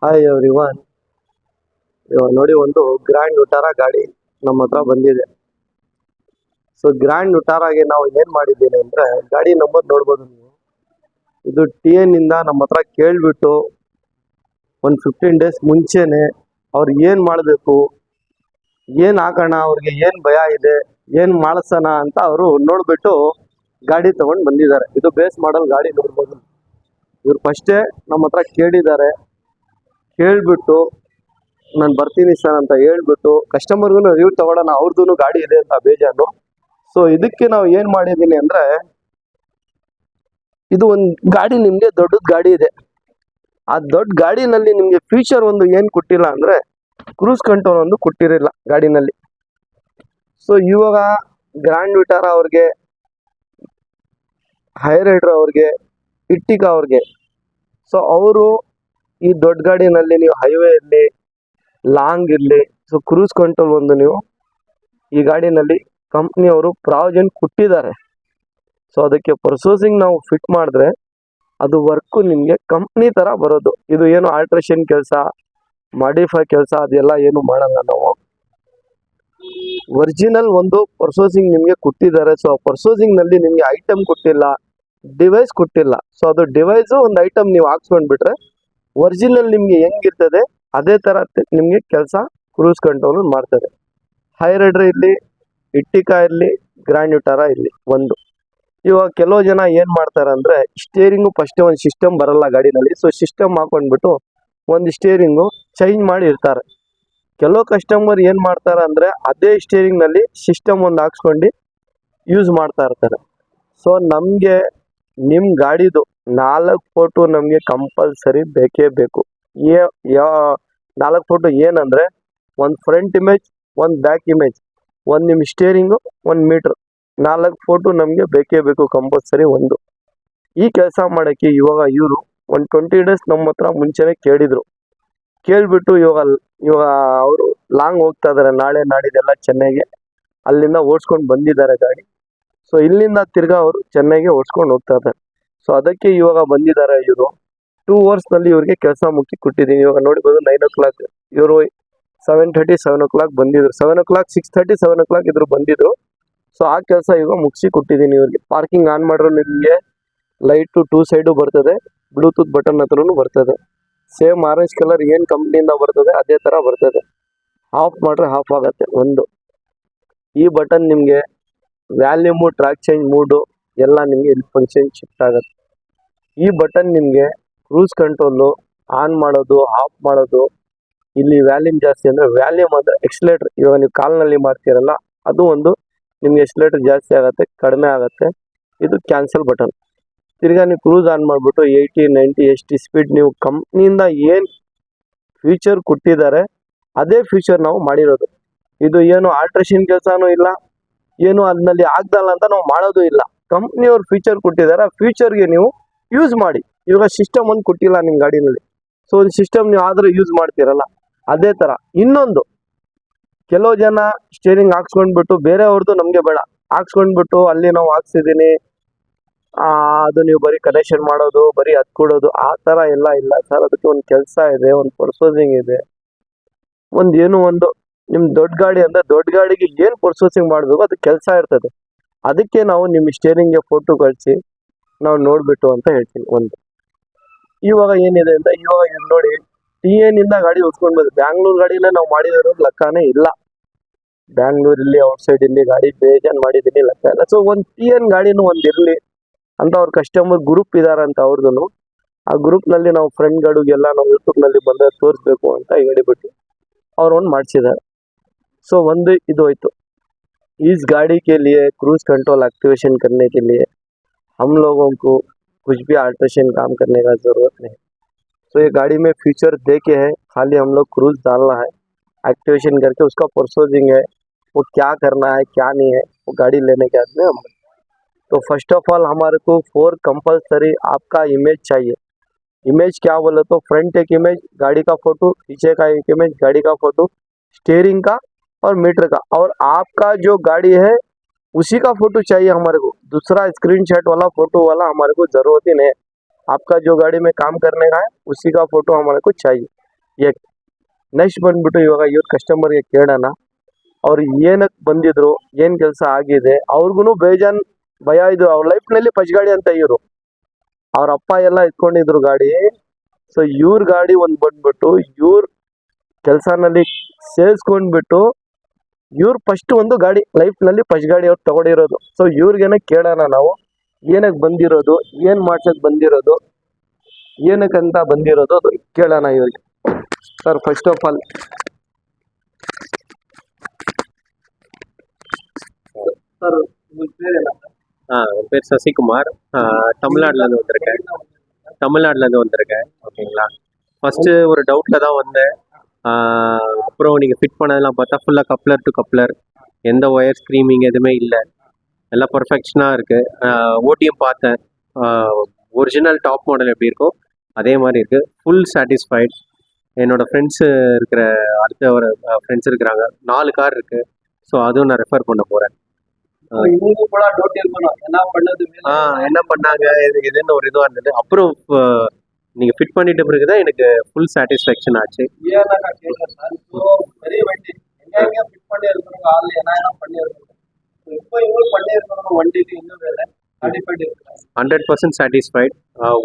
Hi everyone. ಇವಾಗ ನೋಡಿ, ಒಂದು ಗ್ರ್ಯಾಂಡ್ ವಿಟಾರಾ ಗಾಡಿ ನಮ್ಮ ಹತ್ರ ಬಂದಿದೆ. ಸೊ ಗ್ರ್ಯಾಂಡ್ ವಿಟಾರಾಗೆ ನಾವು ಏನ್ ಮಾಡಿದ್ದೇನೆ ಅಂದ್ರೆ, ಗಾಡಿ ನಂಬರ್ ನೋಡ್ಬೋದು ನೀವು. ಇದು TN ಇಂದ ನಮ್ಮ ಹತ್ರ ಕೇಳ್ಬಿಟ್ಟು ಒಂದು 15 ಡೇಸ್ ಮುಂಚೆನೆ ಅವ್ರು ಏನ್ ಮಾಡಬೇಕು, ಏನ್ ಹಾಕೋಣ, ಅವ್ರಿಗೆ ಏನ್ ಭಯ ಇದೆ, ಏನ್ ಮಾಡಿಸೋಣ ಅಂತ ಅವರು ನೋಡ್ಬಿಟ್ಟು ಗಾಡಿ ತಗೊಂಡು ಬಂದಿದ್ದಾರೆ. ಇದು ಬೇಸ್ ಮಾಡಲ್ ಗಾಡಿ ನೋಡ್ಬೋದು. ಇವ್ರು ಫಸ್ಟೇ ನಮ್ಮ ಹತ್ರ ಕೇಳಿದ್ದಾರೆ. ಕೇಳ್ಬಿಟ್ಟು ನಾನು ಬರ್ತೀನಿ ಸರ್ ಅಂತ ಹೇಳ್ಬಿಟ್ಟು ಕಸ್ಟಮರ್ಗೂ ರಿವ್ಯೂ ತಗೊಳ್ಳೋಣ, ಅವ್ರದ್ದು ಗಾಡಿ ಇದೆ ಅಂತ ಬೇಜಾನು. ಸೊ ಇದಕ್ಕೆ ನಾವು ಏನ್ ಮಾಡಿದೀನಿ ಅಂದ್ರೆ, ಇದು ಒಂದು ಗಾಡಿ ನಿಮ್ಗೆ ದೊಡ್ಡದ ಗಾಡಿ ಇದೆ. ಆ ದೊಡ್ಡ ಗಾಡಿನಲ್ಲಿ ನಿಮ್ಗೆ ಫ್ಯೂಚರ್ ಒಂದು ಏನ್ ಕೊಟ್ಟಿಲ್ಲ ಅಂದ್ರೆ, ಕ್ರೂಸ್ ಕಂಟ್ರೋಲ್ ಒಂದು ಕೊಟ್ಟಿರಲಿಲ್ಲ ಗಾಡಿನಲ್ಲಿ. ಸೊ ಇವಾಗ ಗ್ರ್ಯಾಂಡ್ ವಿಟಾರಾ ಅವ್ರಿಗೆ, ಹೈ ರೈಡರ್ ಅವ್ರಿಗೆ, ಇಟ್ಟಿಕಾ ಅವ್ರಿಗೆ, ಸೊ ಅವರು ಈ ದೊಡ್ಡ ಗಾಡಿನಲ್ಲಿ ನೀವು ಹೈವೇ ಇರಲಿ, ಲಾಂಗ್ ಇರಲಿ, ಸೊ ಕ್ರೂಸ್ ಕಂಟ್ರೋಲ್ ಒಂದು ನೀವು ಈ ಗಾಡಿನಲ್ಲಿ ಕಂಪ್ನಿಯವರು ಪ್ರಾವಿಷನ್ ಕೊಟ್ಟಿದ್ದಾರೆ. ಸೊ ಅದಕ್ಕೆ ಪ್ರೊಸೆಸಿಂಗ್ ನಾವು ಫಿಟ್ ಮಾಡಿದ್ರೆ ಅದು ವರ್ಕು ನಿಮಗೆ ಕಂಪ್ನಿ ಥರ ಬರೋದು. ಇದು ಏನು ಆಲ್ಟ್ರೇಷನ್ ಕೆಲಸ, ಮಾಡಿಫೈ ಕೆಲಸ ಅದೆಲ್ಲ ಏನು ಮಾಡಲ್ಲ ನಾವು. ಒರಿಜಿನಲ್ ಒಂದು ಪ್ರೊಸೆಸಿಂಗ್ ನಿಮಗೆ ಕೊಟ್ಟಿದ್ದಾರೆ. ಸೊ ಪ್ರೊಸೆಸಿಂಗ್ನಲ್ಲಿ ನಿಮಗೆ ಐಟಮ್ ಕೊಟ್ಟಿಲ್ಲ, ಡಿವೈಸ್ ಕೊಟ್ಟಿಲ್ಲ. ಸೊ ಅದು ಡಿವೈಸು ಒಂದು ಐಟಮ್ ನೀವು ಹಾಕ್ಸ್ಕೊಂಡ್ಬಿಟ್ರೆ ಒರಿಜಿನಲ್ ನಿಮಗೆ ಹೆಂಗಿರ್ತದೆ ಅದೇ ಥರ ನಿಮಗೆ ಕೆಲಸ ಕ್ರೂಸ್ ಕಂಟ್ರೋಲ್ ಮಾಡ್ತದೆ. ಹೈ ರೈಡರ್ ಇರಲಿ, ಇಟ್ಟಿಕಾ ಇರಲಿ, ಗ್ರ್ಯಾಂಡ್ ವಿಟಾರಾ ಇರಲಿ ಒಂದು. ಇವಾಗ ಕೆಲವು ಜನ ಏನು ಮಾಡ್ತಾರೆ ಅಂದರೆ, ಸ್ಟೇರಿಂಗು ಫಸ್ಟೇ ಒಂದು ಸಿಸ್ಟಮ್ ಬರಲ್ಲ ಗಾಡಿನಲ್ಲಿ. ಸೊ ಸಿಸ್ಟಮ್ ಹಾಕೊಂಡ್ಬಿಟ್ಟು ಒಂದು ಸ್ಟೇರಿಂಗು ಚೇಂಜ್ ಮಾಡಿ ಇರ್ತಾರೆ. ಕೆಲವು ಕಸ್ಟಮರ್ ಏನು ಮಾಡ್ತಾರೆ ಅಂದರೆ, ಅದೇ ಸ್ಟೇರಿಂಗ್ನಲ್ಲಿ ಸಿಸ್ಟಮ್ ಒಂದು ಹಾಕ್ಸ್ಕೊಂಡು ಯೂಸ್ ಮಾಡ್ತಾ ಇರ್ತಾರೆ. ಸೊ ನಮಗೆ ನಿಮ್ಮ ಗಾಡಿದು 4 ಫೋಟೋ ನಮಗೆ ಕಂಪಲ್ಸರಿ ಬೇಕೇ ಬೇಕು. 4 ಫೋಟೋ ಏನಂದರೆ, ಒಂದು ಫ್ರಂಟ್ ಇಮೇಜ್, ಒಂದು ಬ್ಯಾಕ್ ಇಮೇಜ್, ಒಂದು ನಿಮ್ಮ ಸ್ಟೇರಿಂಗು, ಒಂದು ಮೀಟ್ರ್, 4 ಫೋಟೋ ನಮಗೆ ಬೇಕೇ ಬೇಕು ಕಂಪಲ್ಸರಿ ಒಂದು. ಈ ಕೆಲಸ ಮಾಡೋಕ್ಕೆ ಇವಾಗ ಇವರು ಒಂದು 20 ಡೇಸ್ ನಮ್ಮ ಹತ್ರ ಮುಂಚೆನೇ ಕೇಳಿದರು. ಕೇಳಿಬಿಟ್ಟು ಇವಾಗ ಅವರು ಲಾಂಗ್ ಹೋಗ್ತಾ ಇದ್ದಾರೆ, ನಾಳೆ ನಾಡಿದ್ದೆಲ್ಲ ಚೆನ್ನೈಗೆ, ಅಲ್ಲಿಂದ ಓಡಿಸ್ಕೊಂಡು ಬಂದಿದ್ದಾರೆ ಗಾಡಿ. ಸೊ ಇಲ್ಲಿಂದ ತಿರ್ಗಾ ಅವರು ಚೆನ್ನೈಗೆ ಓಡಿಸ್ಕೊಂಡು ಹೋಗ್ತಾ ಇದ್ದಾರೆ. ಸೊ ಅದಕ್ಕೆ ಇವಾಗ ಬಂದಿದ್ದಾರೆ ಇವರು. 2 ಅವರ್ಸ್ನಲ್ಲಿ ಇವ್ರಿಗೆ ಕೆಲಸ ಮುಕ್ಕಿ ಕೊಟ್ಟಿದ್ದೀನಿ. ಇವಾಗ ನೋಡ್ಬೋದು 9 o'clock, ಇವರು 7:30 7 o'clock ಬಂದಿದ್ರು. 7 o'clock 6:30 7 o'clock ಇದ್ರು ಬಂದಿದ್ರು. ಸೊ ಆ ಕೆಲಸ ಇವಾಗ ಮುಗಿಸಿ ಕೊಟ್ಟಿದ್ದೀನಿ ಇವ್ರಿಗೆ. ಪಾರ್ಕಿಂಗ್ ಆನ್ ಮಾಡಿದ್ರು ನಿಮಗೆ ಲೈಟು 2 ಸೈಡು ಬರ್ತದೆ, ಬ್ಲೂಟೂತ್ ಬಟನ್ ಹತ್ರನೂ ಬರ್ತದೆ. ಸೇಮ್ ಆರೆಂಜ್ ಕಲರ್ ಏನು ಕಂಪ್ನಿಯಿಂದ ಬರ್ತದೆ ಅದೇ ಥರ ಬರ್ತದೆ. ಆಫ್ ಮಾಡಿದ್ರೆ ಆಫ್ ಆಗುತ್ತೆ ಒಂದು. ಈ ಬಟನ್ ನಿಮಗೆ ವ್ಯಾಲ್ಯೂಮು, ಟ್ರ್ಯಾಕ್ ಚೇಂಜ್ ಮೂಡು ಎಲ್ಲ ನಿಮಗೆ ಇಲ್ಲಿ ಫಂಕ್ಷನ್ ಶಿಫ್ಟ್ ಆಗುತ್ತೆ. ಈ ಬಟನ್ ನಿಮಗೆ ಕ್ರೂಸ್ ಕಂಟ್ರೋಲು ಆನ್ ಮಾಡೋದು, ಆಫ್ ಮಾಡೋದು. ಇಲ್ಲಿ ವ್ಯಾಲ್ಯೂಮ್ ಜಾಸ್ತಿ ಅಂದರೆ, ವ್ಯಾಲ್ಯೂಮ್ ಅಂದರೆ ಎಕ್ಸ್ಲೇಟ್ರ್. ಇವಾಗ ನೀವು ಕಾಲ್ನಲ್ಲಿ ಮಾಡ್ತೀರಲ್ಲ ಅದು ಒಂದು ನಿಮಗೆ ಎಕ್ಸ್ಲೇಟ್ರ್ ಜಾಸ್ತಿ ಆಗುತ್ತೆ, ಕಡಿಮೆ ಆಗುತ್ತೆ. ಇದು ಕ್ಯಾನ್ಸಲ್ ಬಟನ್. ತಿರ್ಗಾ ನೀವು ಕ್ರೂಸ್ ಆನ್ ಮಾಡಿಬಿಟ್ಟು 80 90 ಎಷ್ಟು ಸ್ಪೀಡ್ ನೀವು ಕಂಪ್ನಿಯಿಂದ ಏನು ಫ್ಯೂಚರ್ ಕೊಟ್ಟಿದ್ದಾರೆ ಅದೇ ಫ್ಯೂಚರ್ ನಾವು ಮಾಡಿರೋದು. ಇದು ಏನು ಆಲ್ಟ್ರೇಷನ್ ಕೆಲಸನೂ ಇಲ್ಲ, ಏನು ಅದ್ರಲ್ಲಿ ಆಗ್ದಲ್ಲ ಅಂತ ನಾವು ಮಾಡೋದು ಇಲ್ಲ. ಕಂಪ್ನಿಯವ್ರು ಫ್ಯೂಚರ್ ಕೊಟ್ಟಿದ್ದಾರೆ, ಆ ಫ್ಯೂಚರ್ಗೆ ನೀವು ಯೂಸ್ ಮಾಡಿ. ಇವಾಗ ಸಿಸ್ಟಮ್ ಒಂದು ಕೊಟ್ಟಿಲ್ಲ ನಿಮ್ಮ ಗಾಡಿನಲ್ಲಿ. ಸೊ ಒಂದು ಸಿಸ್ಟಮ್ ನೀವು ಆದರೂ ಯೂಸ್ ಮಾಡ್ತೀರಲ್ಲ ಅದೇ ಥರ. ಇನ್ನೊಂದು, ಕೆಲವು ಜನ ಸ್ಟೇರಿಂಗ್ ಹಾಕ್ಸ್ಕೊಂಡ್ಬಿಟ್ಟು ಬೇರೆಯವ್ರದ್ದು ನಮಗೆ ಬೇಡ, ಹಾಕ್ಸ್ಕೊಂಡ್ಬಿಟ್ಟು ಅಲ್ಲಿ ನಾವು ಹಾಕ್ಸಿದ್ದೀನಿ ಅದು ನೀವು ಬರೀ ಕನೆಕ್ಷನ್ ಮಾಡೋದು, ಬರೀ ಕೊಡೋದು ಆ ಥರ ಎಲ್ಲ ಇಲ್ಲ ಸರ್. ಅದಕ್ಕೆ ಒಂದು ಕೆಲಸ ಇದೆ, ಒಂದು ಪ್ರೊಸೆಸಿಂಗ್ ಇದೆ, ಒಂದು ನಿಮ್ಮ ದೊಡ್ಡ ಗಾಡಿ ಅಂದರೆ ದೊಡ್ಡ ಗಾಡಿಗೆ ಏನು ಪ್ರೊಸೆಸಿಂಗ್ ಮಾಡಬೇಕು ಅದು ಕೆಲಸ ಇರ್ತದೆ. ಅದಕ್ಕೆ ನಾವು ನಿಮ್ಮ ಸ್ಟೇರಿಂಗ್ಗೆ ಫೋಟೋ ಕಳಿಸಿ ನಾವು ನೋಡಿಬಿಟ್ಟು ಅಂತ ಹೇಳ್ತೀನಿ ಒಂದು. ಇವಾಗ ಏನಿದೆ ಅಂತ, ಇವಾಗ ನೋಡಿ TN ಇಂದ ಗಾಡಿ ಉಳ್ಸ್ಕೊಂಡು ಬಂದು ಬ್ಯಾಂಗ್ಳೂರು ಗಾಡಿನ ನಾವು ಮಾಡಿರೋ ಲೆಕ್ಕನೇ ಇಲ್ಲ. ಬ್ಯಾಂಗ್ಳೂರಲ್ಲಿ ಔಟ್ಸೈಡ್ ಇಲ್ಲಿ ಗಾಡಿ ಬೇಜಾನ್ ಮಾಡಿದ್ದೀನಿ, ಲೆಕ್ಕ ಇಲ್ಲ. ಸೊ ಒಂದು TN ಗಾಡಿನೂ ಒಂದು ಇರಲಿ ಅಂತ ಅವ್ರ ಕಸ್ಟಮರ್ ಗ್ರೂಪ್ ಇದಾರಂತ ಅವ್ರದ್ದು. ಆ ಗ್ರೂಪ್ನಲ್ಲಿ ನಾವು ಫ್ರೆಂಡ್ಗಳಿಗೆಲ್ಲ ನಾವು ಯೂಟ್ಯೂಬ್ನಲ್ಲಿ ಬಂದರೆ ತೋರಿಸ್ಬೇಕು ಅಂತ ಹೇಳಿಬಿಟ್ಟು ಅವ್ರು ಒಂದು ಮಾಡಿಸಿದ್ದಾರೆ. ಸೊ ಒಂದು ಇದು ಹೋಯ್ತು. इस गाड़ी के लिए क्रूज कंट्रोल एक्टिवेशन करने के लिए हम लोगों को कुछ भी अल्ट्रेशन काम करने का ज़रूरत नहीं. तो ये गाड़ी में फीचर दे के है, खाली हम लोग क्रूज डालना है, एक्टिवेशन करके उसका प्रोसेसिंग है, वो क्या करना है क्या नहीं है वो गाड़ी लेने के बाद में हम. तो फर्स्ट ऑफ ऑल हमारे को 4 कंपल्सरी आपका इमेज चाहिए. इमेज क्या बोले तो, फ्रंट एक इमेज गाड़ी का फ़ोटो, पीछे का एक इमेज गाड़ी का फ़ोटो, स्टीयरिंग का और मीटर का, और आपका जो गाड़ी है उसी का फ़ोटो चाहिए हमारे को. दूसरा स्क्रीनशॉट वाला फ़ोटो वाला हमारे को ज़रूरत ही नहीं है. आपका जो गाड़ी में काम करने का है उसी का फ़ोटो हमारे को चाहिए. ನೆಕ್ಸ್ಟ್ ಬಂದ್ಬಿಟ್ಟು ಇವಾಗ ಇವ್ರ ಕಸ್ಟಮರ್ಗೆ ಕೇಳೋಣ ಅವ್ರು ಏನಕ್ಕೆ ಬಂದಿದ್ರು, ಏನು ಕೆಲಸ ಆಗಿದೆ, ಅವ್ರಿಗೂ ಬೇಜಾನ್ ಭಯ. ಇದು ಅವ್ರ ಲೈಫ್ನಲ್ಲಿ ಫಸ್ಟ್ ಗಾಡಿ ಅಂತ ಇವರು. ಅವ್ರ ಅಪ್ಪ ಎಲ್ಲ ಇಟ್ಕೊಂಡಿದ್ರು ಗಾಡಿ. ಸೊ ಇವ್ರ ಗಾಡಿ ಒಂದು ಬಂದ್ಬಿಟ್ಟು ಇವ್ರ ಕೆಲಸನಲ್ಲಿ ಸೇರಿಸ್ಕೊಂಡ್ಬಿಟ್ಟು ಇವ್ರು ಫಸ್ಟ್ ಒಂದು ಗಾಡಿ ಲೈಫ್ನಲ್ಲಿ ಫಸ್ಟ್ ಗಾಡಿ ಅವ್ರು ತಗೊಂಡಿರೋದು. ಸೊ ಇವ್ರಿಗೇನೆ ಕೇಳೋಣ ನಾವು ಏನಕ್ಕೆ ಬಂದಿರೋದು, ಏನು ಮಾಡ್ಸೋಕೆ ಬಂದಿರೋದು, ಏನಕ್ಕಂತ ಬಂದಿರೋದು ಅದು ಕೇಳೋಣ ಇವ್ರಿಗೆ. Sir first of all sir உங்களுக்கு பேர் என்ன சார்? என் பேர் சசிகுமார். தமிழ்நாட்டிலேருந்து வந்திருக்கேன். தமிழ்நாட்டிலேருந்து வந்திருக்கேன். ஓகேங்களா. ஃபஸ்ட்டு ஒரு டவுட்டில் தான் வந்தேன். அப்புறம் நீங்கள் ஃபிட் பண்ணதெல்லாம் பார்த்தா ஃபுல்லாக கப்ளர் டு கப்ளர், எந்த ஒயர் ஸ்க்ரீமிங் எதுவுமே இல்லை, எல்லாம் பர்ஃபெக்ஷனாக இருக்குது. ஓட்டியும் பார்த்தேன். ஒரிஜினல் டாப் மாடல் எப்படி இருக்கோ அதே மாதிரி இருக்குது. Full satisfied. என்னோடய ஃப்ரெண்ட்ஸு இருக்கிற அடுத்த ஒரு ஃப்ரெண்ட்ஸ் இருக்கிறாங்க, 4 கார் இருக்குது. ஸோ அதுவும் நான் ரெஃபர் பண்ண போகிறேன். இவங்க கூட டவுட் இருக்கணும் என்ன பண்ணது, என்ன பண்ணாங்க இதுன்னு ஒரு இதுவாக இருந்தது. அப்புறம் நீங்கள் ஃபிட் பண்ணிட்ட பிறகு தான் எனக்கு ஃபுல் சாட்டிஸ்ஃபேக்ஷன் ஆச்சு. ஏன்னா கேட்குறேன் சார், இப்போ பெரிய வண்டி எங்கே ஃபிட் பண்ணி இருக்கிறவங்க ஆள் என்ன பண்ணியிருக்கணும், இப்போ இவங்க பண்ணியிருக்கிறவங்க வண்டிக்கு இன்னும் வேலை அடிப்படை 100% சாட்டிஸ்ஃபைட்.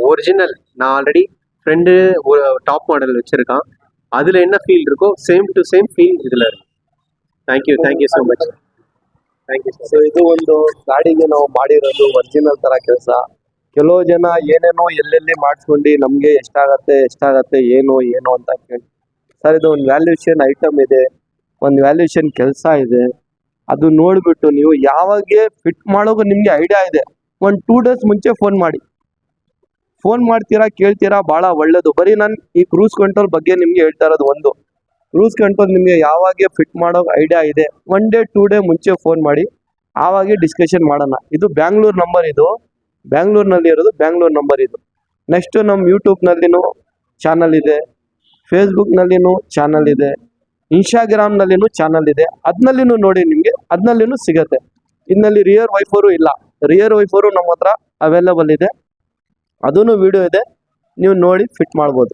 ஒரிஜினல் நான் ஆல்ரெடி ஃப்ரெண்டு ஒரு டாப் மாடல் வச்சுருக்கான், அதில் என்ன ஃபீல் இருக்கோ சேம் டு சேம் ஃபீல் இதில் இருக்கு. Thank you so much. Thank you. So ಇದು ಒಂದು ಗಾಡಿಗೆ ನಾವು ಮಾಡಿರೋದು ಒರಿಜಿನಲ್ ಥರ ಕೆಲಸ. ಕೆಲವು ಜನ ಏನೇನೋ ಎಲ್ಲೆಲ್ಲಿ ಮಾಡಿಸ್ಕೊಂಡು ನಮಗೆ ಎಷ್ಟಾಗತ್ತೆ ಏನು ಅಂತ ಕೇಳಿ ಸರ್, ಇದು ಒಂದು ವ್ಯಾಲ್ಯೂಷನ್ ಐಟಮ್ ಇದೆ, ಒಂದು ವ್ಯಾಲ್ಯೂಷನ್ ಕೆಲಸ ಇದೆ. ಅದು ನೋಡಿಬಿಟ್ಟು ನೀವು ಯಾವಾಗ ಫಿಟ್ ಮಾಡೋದು ನಿಮಗೆ ಐಡಿಯಾ ಇದೆ, ಒಂದು 2 days ಮುಂಚೆ ಫೋನ್ ಮಾಡ್ತೀರಾ, ಕೇಳ್ತೀರಾ, ಭಾಳ ಒಳ್ಳೇದು. ಬರೀ ನಾನು ಈ ಕ್ರೂಸ್ ಕಂಟ್ರೋಲ್ ಬಗ್ಗೆ ನಿಮಗೆ ಹೇಳ್ತಾ ಇರೋದು. ಒಂದು ಕ್ರೂಸ್ ಕಂಟ್ರೋಲ್ ನಿಮಗೆ ಯಾವಾಗ ಫಿಟ್ ಮಾಡೋ ಐಡಿಯಾ ಇದೆ 1 day 2 day ಮುಂಚೆ ಫೋನ್ ಮಾಡಿ, ಆವಾಗೆ ಡಿಸ್ಕಷನ್ ಮಾಡೋಣ. ಇದು ಬ್ಯಾಂಗ್ಳೂರ್ ನಂಬರ್, ಇದು ಬ್ಯಾಂಗ್ಳೂರ್ನಲ್ಲಿ ಇರೋದು, ಬ್ಯಾಂಗ್ಳೂರ್ ನಂಬರ್ ಇದು. ನೆಕ್ಸ್ಟು ನಮ್ಮ ಯೂಟ್ಯೂಬ್ನಲ್ಲಿನೂ ಚಾನಲ್ ಇದೆ, ಫೇಸ್ಬುಕ್ನಲ್ಲಿನೂ ಚಾನಲ್ ಇದೆ, ಇನ್ಸ್ಟಾಗ್ರಾಮ್ನಲ್ಲಿನೂ ಚಾನಲ್ ಇದೆ. ಅದನ್ನಲ್ಲಿನೂ ನೋಡಿ, ನಿಮಗೆ ಅದನ್ನಲ್ಲಿನೂ ಸಿಗುತ್ತೆ. ಇದರಲ್ಲಿ ರಿಯರ್ ವೈಫರು ಇಲ್ಲ, ರಿಯರ್ ವೈಫರು ನಮ್ಮ ಹತ್ರ ಅವೈಲೇಬಲ್ ಇದೆ, ಅದೂ ವಿಡಿಯೋ ಇದೆ, ನೀವು ನೋಡಿ ಫಿಟ್ ಮಾಡ್ಬೋದು.